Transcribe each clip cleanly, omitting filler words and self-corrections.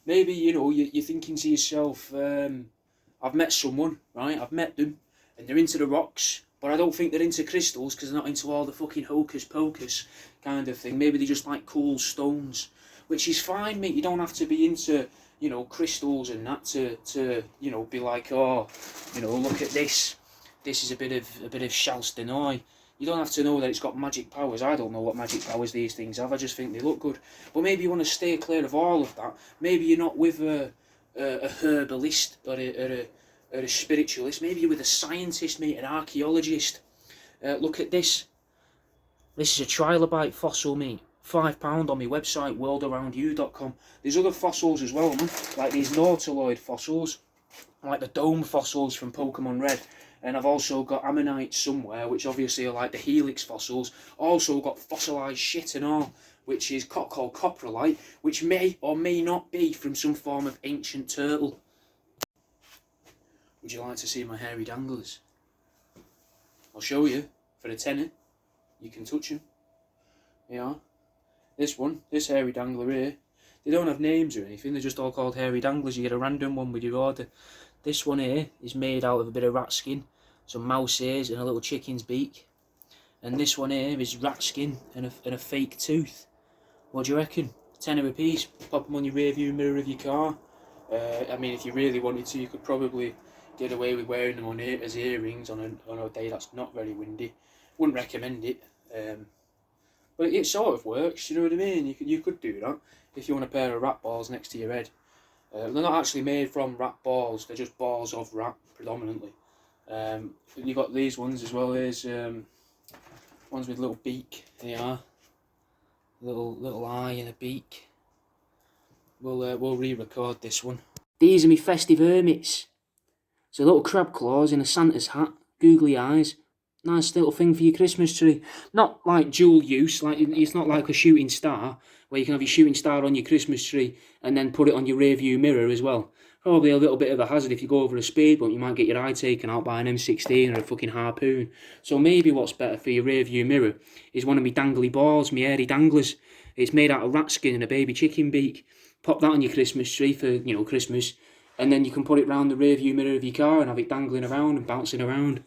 maybe, you know, you're thinking to yourself, I've met someone, right? I've met them, and they're into the rocks, but I don't think they're into crystals because they're not into all the fucking hocus pocus kind of thing. Maybe they just like cool stones, which is fine, mate. You don't have to be into, you know, crystals and that to you know, be like, oh, you know, look at this. This is a bit of Charles Denoy. You don't have to know that it's got magic powers. I don't know what magic powers these things have. I just think they look good. But maybe you want to stay clear of all of that. Maybe you're not with a herbalist or a spiritualist. Maybe you're with a scientist, mate, an archaeologist. Look at this. This is a trilobite fossil, mate. £5 on my website, worldaroundyou.com. There's other fossils as well, man. Like these nautiloid fossils. Like the dome fossils from Pokemon Red. And I've also got ammonites somewhere, which obviously are like the helix fossils. Also got fossilised shit and all, which is called coprolite, which may or may not be from some form of ancient turtle. Would you like to see my hairy danglers? I'll show you for a tenner. You can touch them. Yeah. This one, this hairy dangler here, they don't have names or anything, they're just all called hairy danglers. You get a random one with your order. This one here is made out of a bit of rat skin, some mouse ears and a little chicken's beak. And this one here is rat skin and a fake tooth. What do you reckon? £10 a piece. Pop them on your rear view mirror of your car. I mean, if you really wanted to, you could probably get away with wearing them on as earrings on a day that's not very windy. Wouldn't recommend it. But it sort of works, you know what I mean? You could do that if you want a pair of rat balls next to your head. They're not actually made from rat balls, they're just balls of rat, predominantly. You've got these ones as well, there's ones with little beak, they are. Little eye and a beak. We'll re-record this one. These are my festive hermits. So little crab claws in a Santa's hat, googly eyes. Nice little thing for your Christmas tree. Not like dual use, like it's not like a shooting star, where you can have your shooting star on your Christmas tree and then put it on your rear view mirror as well. Probably a little bit of a hazard if you go over a speed bump, you might get your eye taken out by an M16 or a fucking harpoon. So maybe what's better for your rear view mirror is one of my dangly balls, my hairy danglers. It's made out of rat skin and a baby chicken beak. Pop that on your Christmas tree for, you know, Christmas, and then you can put it round the rear view mirror of your car and have it dangling around and bouncing around.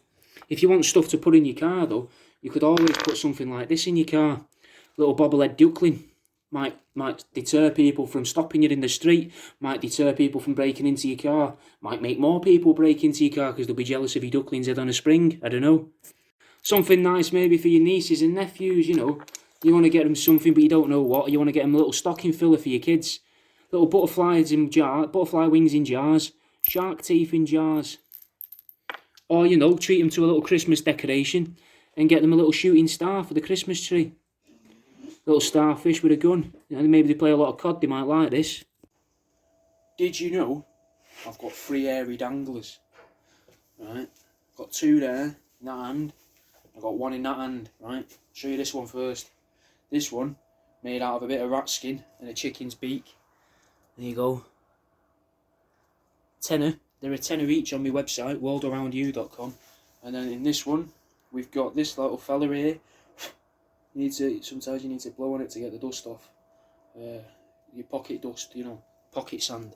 If you want stuff to put in your car though, you could always put something like this in your car. Little bobblehead duckling. Might deter people from stopping you in the street. Might deter people from breaking into your car. Might make more people break into your car because they'll be jealous of your duckling's head on a spring. I don't know. Something nice maybe for your nieces and nephews, you know. You want to get them something but you don't know what. You want to get them a little stocking filler for your kids. Little butterfly wings in jars. Shark teeth in jars. Or, you know, treat them to a little Christmas decoration and get them a little shooting star for the Christmas tree. Little starfish with a gun. You know, maybe they play a lot of COD, they might like this. Did you know I've got 3 hairy danglers? Right, got 2 there in that hand. I've got 1 in that hand, right? Show you this one first. This one, made out of a bit of rat skin and a chicken's beak. There you go. Tenner. They're a tenner each on my website, worldaroundyou.com. And then in this one, we've got this little fella here. Sometimes you need to blow on it to get the dust off. Your pocket dust, you know, pocket sand.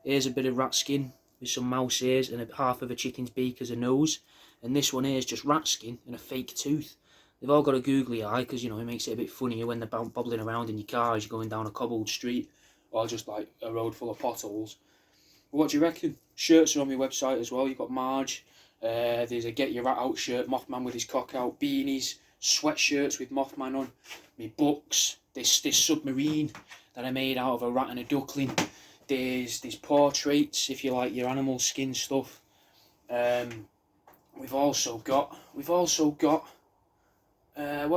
Here's a bit of rat skin with some mouse ears and half of a chicken's beak as a nose. And this one here is just rat skin and a fake tooth. They've all got a googly eye because, you know, it makes it a bit funnier when they're bobbling around in your car as you're going down a cobbled street or just like a road full of potholes. What do you reckon? Shirts are on my website as well. You've got Marge. There's a Get Your Rat Out shirt, Mothman with his cock out, beanies, sweatshirts with Mothman on, my books, this submarine that I made out of a rat and a duckling. There's portraits if you like your animal skin stuff. We've also got. What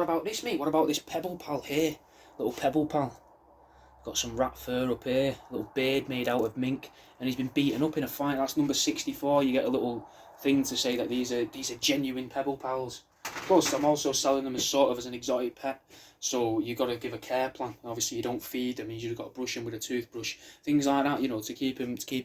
about this, mate? What about this pebble pal here? Little pebble pal. Got some rat fur up here, little beard made out of mink, and he's been beaten up in a fight. That's number 64. You get a little thing to say that these are genuine pebble pals. Plus, I'm also selling them as an exotic pet, so you got to give a care plan. Obviously, you don't feed them; you just got to brush them with a toothbrush, things like that, you know, to keep them clean.